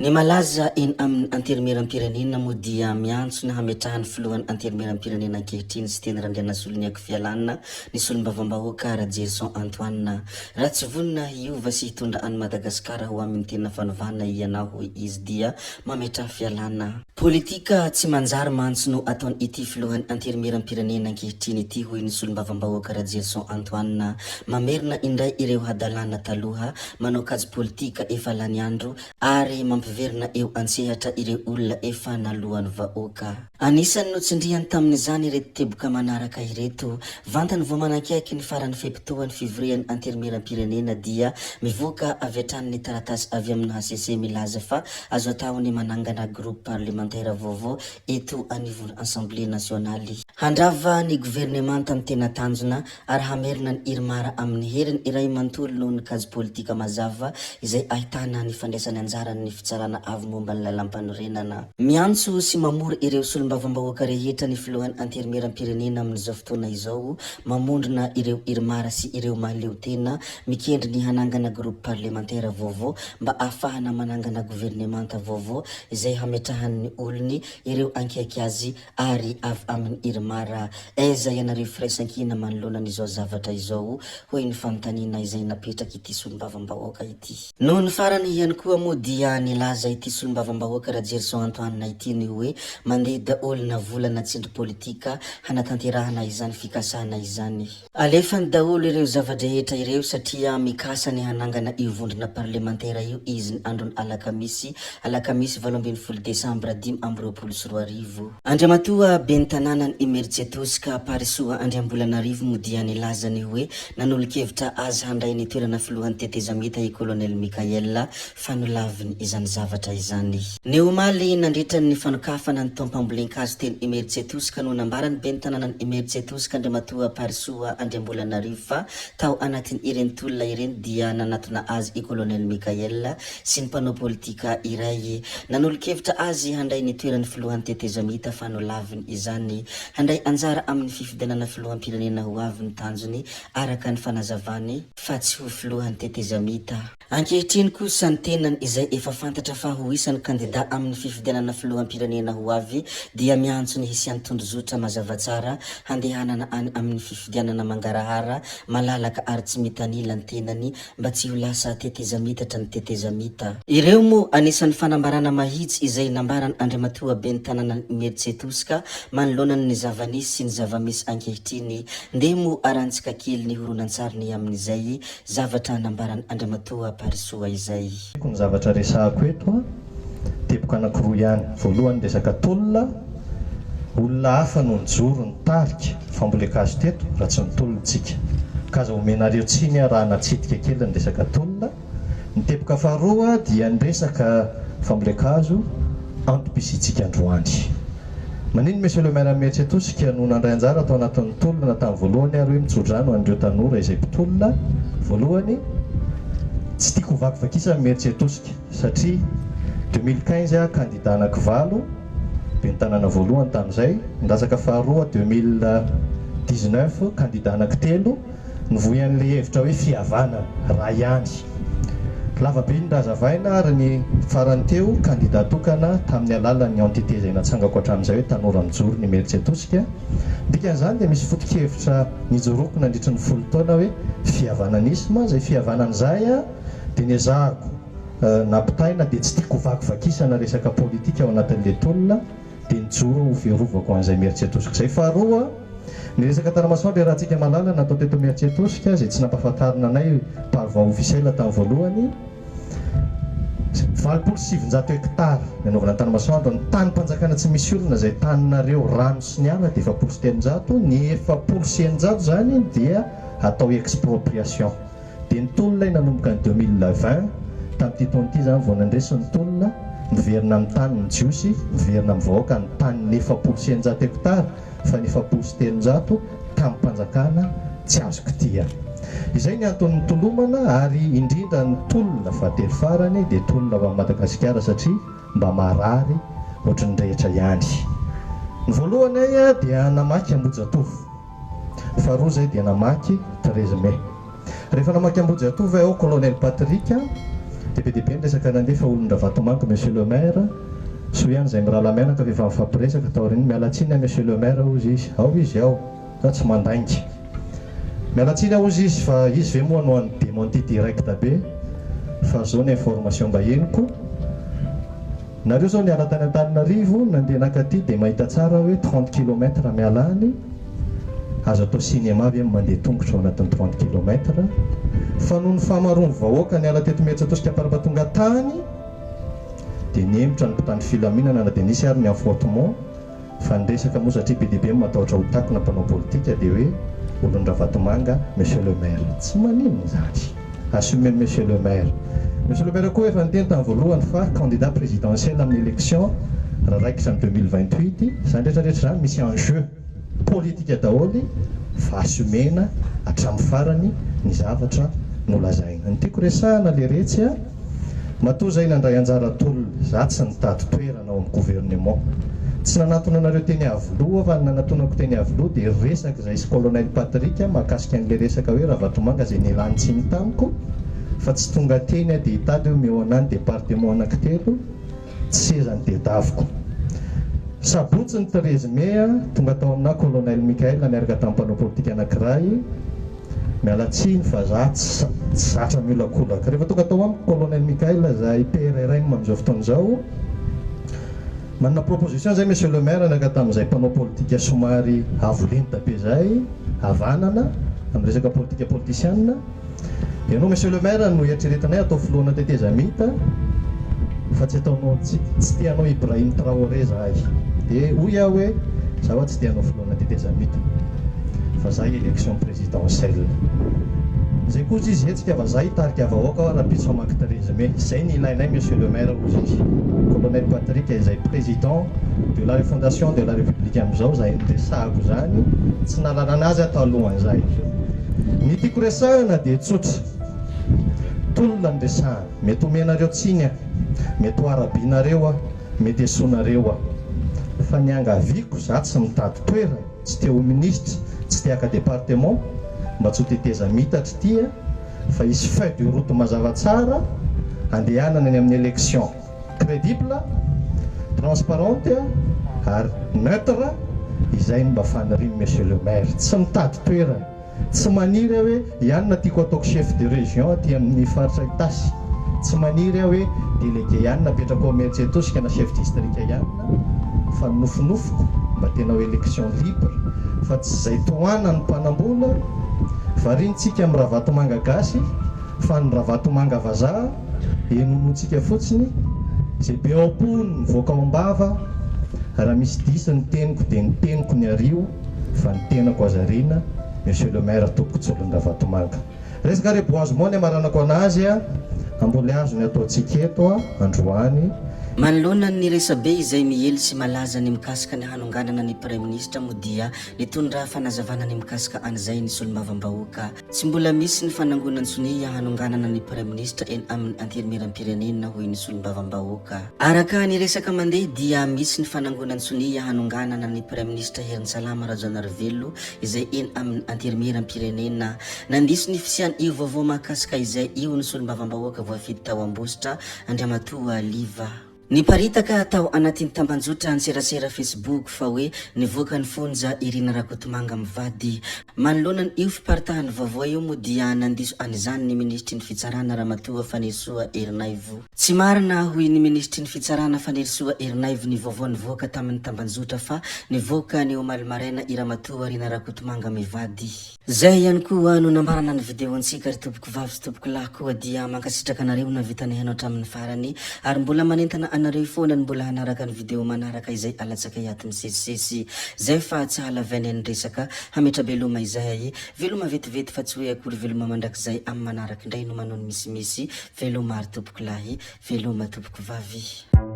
Ny malaza eny amin'ny anterimeram-pirenena moa dia miantso na hametrahany filohan'ny anterimeram-pirenena ankehitriny sy teny Randrianasolo Niako Fialana ny solom-bavam-bahoaka Rajerison Antoine Ratsivonina hiova sy hitondra any Madagasikara ho amin'ny tena fanovana ianao izy dia mametraha fialana politika tsy manjary mantso no ataony ity filohan'ny anterimeram-pirenena ankehitriny ity hoy ny solom-bavam-bahoaka Rajerison Antoine mamerina indray ireo hadalana taloha manao kajo politika efa lany andro ary verina eo ansehatra ireo olona efa nalohany vahoaka. Anisany notsindrihany tamin'izany ireto teboka manaraka ireto, vantany vao manakaiky ny farany fepitohan'ny fivorian'ny anterimeram-pirenena dia mivoaka avy hatrany taratasy avy amin'ny HCC milaza fa azo ataony manangana groupe parlementaire vaovao eto anivon'ny Assemblée nationale. Handrava ny gouvernement tamin'ny tena tanjona ary hamerina ny irmara amin'ny heriny iray manontolo noho ny kajo politika mazava izay ahitana ny fandraisany anjarany fitsarana avy momba ny lalam-panorenana. Miantso sy mamory ireo solom-bavam-bahoaka rehetra ny filohan'ny anterimeram-pirenena amin'izao fotoana izao, mamondrona ireo irmara sy ireo mahaleo tena mikendry ny hanangana groupe parlementaire vaovao mba ahafahana manangana gouvernemanta vaovao izay hametrahan'ny olony ireo ankaiky azy ary avy amin'ny irmara. Aiza ianareo firaisankina manoloana n'izao zavatra izao hoy ny fanontaniana izay napetraky ity solom-bavam-bahoaka ity. Noho ny farany ihany koa moa dia nilaza ity solom-bavam-bahoaka Rajerison Antoine ity ny hoe mandeha daholo na volana tsindry politika hanatanterahana izany fikasana izany. Alefany daholo ireo zava-drehetra ireo satria mikasa ny hanangana io vondrona parlementaire io izy ny androny alakamisy 12 Desambra 2024. Andriamatoa ben'ny tanànany Emeritsy Tosika Parisoa Andriambolanarivo moa dia nilaza ny hoe nanolo-kevitra azy handray ny toerana filohan'ny tetezamita i Colonel Mikael fanolaviny izany zavatra izany. Ny omaly nandritra ny fanokafana ny taom-pambolen-kazo teny Emeritsy Tosika no nambarany ben'ny tanànany Emeritsy Tosika Andriamatoa Parisoa Andriambolanarivo fa tao anatin'ny ireny tolona ireny dia nanatona azy i Colonel Mikael sy ny mpanao politika iray nanolo-kevitra azy handray ny toeran'ny filohan'ny tetezamita fanolaviny izany handray anjara amin'ny fifidianana filoham-pirenena ho avy ny tanjony araka ny fanazavany fa tsy ho filohan'ny tetezamita. Ankehitriny kosa ny tenany izay efa fantatra fa ho isan'ny kandida amin'ny fifidianana filoham-pirenena ho avy dia miantso ny hisian'ny tondrozotra mazava tsara handehanana any amin'ny fifidianana mangarahara malalaka ary tsy mitanila ny tenany mba tsy ho lasa tetezamita ny tetezamita. Ireo moa anisan'ny fanambarana mahitsy izay nambarany Andriamatoa ben'ny tanànany Emeritsy Tosika manoloana ny zava-nisy sy ny zava-misy ankehitriny nde moa arantsika kely ny horonan-tsariny amin'izay zavatra nambarany Andriamatoa Parisoa izay. Ny zavatra resahako eto teboka anankiroa ihany. Voalohany resaka tolona, olona hafa no nijoro nitarika fambolekazo teto raha tsy nitolontsika ka aza omenareo tsiny raha natsitika kely ny resaka tolona. Ny teboka faharoa dia ny resaka fambolekazo antom-pisitsika androany. Manino monsieur le maire Emeritsy Tosika no nandray anjara atao anatin'ny tolona tamin'ny voalohany ary hoe mitsodrano andreo tanora izay mpitolona. Voalohany tsy tiako vakivakisa Emeritsy Tosika satria 2015 kandida anankivalo ben'ny tanàna voalohany tamin'izay. Nirasaka faharoa 2019 kandida anankitelo nivoyan'le hevitra hoe fihavana raha ihany. Lavabe ny razavaina ary ny farany teo kandida tokana tamin'ny alalan'ny entité izay natsangako hatramin'izay hoe tanora mijoro ny Emeritsy Tosika. Dikan'izany dia misy foto-kevitra nijoroako nandritra ny 10 taona hoe fihavananisma. Izay fihavanan'izay dia niezahako nampitaina dia tsy tiako vakivakisana resaka politika ao anatin'ilay tolona dia nijoro ho fiarovako an'izay Emeritsy Tosika izay. Faharoa ny resaka taramasoandro raha tsika malala natao teto Emeritsy Tosika izay tsy nampahafantarina anay par-voie officielle tamin'ny voalohany 27 hektara nanaovana taramasoandro. Ny tany mpanjakana tsy misy olona izay taninareo rano sy ny ala dia 700, ny 700 zany dia atao expropriation. Dia ny tolona nanomboka ny 2020 tamin'ity taona ity zany vao nandresy ny tolona miverina amin'ny tany ny jiosy, miverina amin'ny vahoaka ny tany ny 700 hektara fa ny 700 tamin'ny mpanjakana tsy azoko tia. Izay ny antony tolomana ary indrindra ny tolona fahatelo farany dia tolona avy Madagasikara satria mba marary ohatran'ny rehetra ihany. Ny voalohany dia namaky Ambojatovo, faharoa zay dia namaky 13 Mai. Rehefa namaky Ambojatovo ao Colonel Patrick TPDB resaka nandefa olon-dravatomanga monsieur le maire so ihany zay miraha lamenaka rehefa mifampiresaka taoriny mialatsiny monsieur le maire ozy izy ao izy ao za tsy mandaingy mialatsiny ao izy fa izy ve moa no any démenti direct be fa zao ny information mba heniko nareo zao niala tany Antananarivo nandeha nakaty dia mahita tsara hoe 30 km mialany azo atao cinéma ve mandeha tongotra ao anatin'ny 30 km fa noho ny fahamaroany vahoaka niala teto metsy atosika Amparamatonga tany dia niemitra ny mpitandry filaminana na dia nisy ary ny affrontement fa niresaka moa satria PDB matahotra ho takona mpanao politika dia hoe olon-dravatomanga monsieur le maire tsy maninona zany assumer monsieur le maire. Monsieur le maire koa efa niteny tamin'ny voalohany fa candidat présidentiel amin'ny élection raha raikitra ny 2028 zany rehetrarehetra zany misy enjeu politika daholy fa assumena hatramin'ny farany ny zavatra nolazaina. Ny tiako resahana le retsy a matoa zay nandray anjara tolona za tsy nitady toerana ao amin'ny gouvernement tsy nanatona anareo teny avoloha fa nanatonako teny avoloha dia resaka zay sy colonel Patrick mahakasika an'le resaka hoe Ravatomanga zay nilanitsiny tamiko fa tsy tonga teny dia hitady hoe mehoanany département anankitelo tsy sezany dedaviko sabotsy ny 13 mai tonga tao amina colonel Michael miaraka tamin'ny mpanao politika anankiray mialatsiny fa za tsy zatra miolakolaka rehefa tonga tao amiko colonel Michael zay PRRN amin'izao fotoana izao manana proposition zay monsieur le maire naka tamin'izay mpanao politika somary avolenta be zay avanana amin'ny resaka politika politicienne ianao monsieur le maire no eritreretanay atao filoana tetezamita fa tsy ataonao tsy tianao Ibrahim Traoré zahay dia hoy aho hoe za hoe tsy tianao filoana tetezamita fa za élection présidentielle zay koa izy hetsika fa za hitarika vahoaka aho raha-pitso hamaky 13 mai zay ny ilainay monsieur le maire ozy izy colonel Patrick izay président de la fondation de la république amin'izao zay niresahako zany tsy nalalana azy atao alohan'izay ny tiako resahana dia tsotra tolona ny resahana mety omenareo tsiny a mety ho arabinareo a mety esoanareo a fa niangaviako za tsy mitady toerana tsy te ho ministre tsy teaka département mba tsy ho teteza mitatra tia fa isy feuille de route mazava tsara andehanana any amin'ny élection crédible transparente ary neutre izay mba faniriny monsieur le maire tsy mitady toerana tsy maniry hoe ihanina tiako ataoko chef de région aty amin'ny faritra Itasy tsy maniry hoe délégué ihanina apetrako amin'y atosika na chef district ihanina fa nofinofiko mba tena ho élection libre fa tsy zay tohana ny mpanambola varintsika amin'ny Ravatomanga gasy fa ny Ravatomanga vazaha enonotsika fotsiny zay be ao-pony mivoaka ao am-bava raha misy disy ny teniko dia ny teniko ny ario fa ny tenako azarina monsieur le maire toko tsy olon'ny Ravatomanga resaka reboisement ny amaranako anazy a ambola azo ny ataontsika eto a androany manoloana ny resabe izay miely sy malaza ny mikasika ny hanonganana ny premier ministre moa dia nitondra fanazavana ny mikasika an'izay ny solomavambahoaka tsy mbola misy ny fanangonany sonia hanonganana ny premier ministre eny amin'ny anterimeram-pirenena hoy ny solomavambahoaka araka ny resaka mandeha dia misy ny fanangonany sonia hanonganana ny premier ministre Herinsalama Rajaonarivelo izay eny amin'ny anterimeram-pirenena nandisy ny fisiany io vaovao mahakasika izay io ny solomavambahoaka voafidy tao Ambositra Andriamatoa Liva niparitaka tao anatin'ny tambanjotra ny serasera Facebook fa hoe nivoaka ny fonja Irina Rakotomanga mivady manoloana ny io fiparitahany vaovao io moa dia nandiso an'izany ny ministry ny fitsarana Ramatoa Fanerisoa Erinaivo tsy marina hoy ny ministry ny fitsarana Fanerisoa Erinaivo ny vaovao nivoaka tamin'ny tambanjotra fa nivoaka ny omaly-maraina i Ramatoa Irina Rakotomanga mivady zay ihany koa no nambarana ny videontsika ry tompoko vavy sy tompoko lahy koa dia mankasitraka anareo na vitany hainao hatramin'ny farany ary mbola manentana anareo foana ny mbola hanaraka ny video manaraka izay alatsaka iaty misesisesy zay fa tsy halavany ny resaka hametra veloma izay veloma vetivety fa tsy hoe akory veloma mandrakizay amin'ny manaraka indray no manao ny misimisy veloma ary tompoko lahy veloma tompoko vavy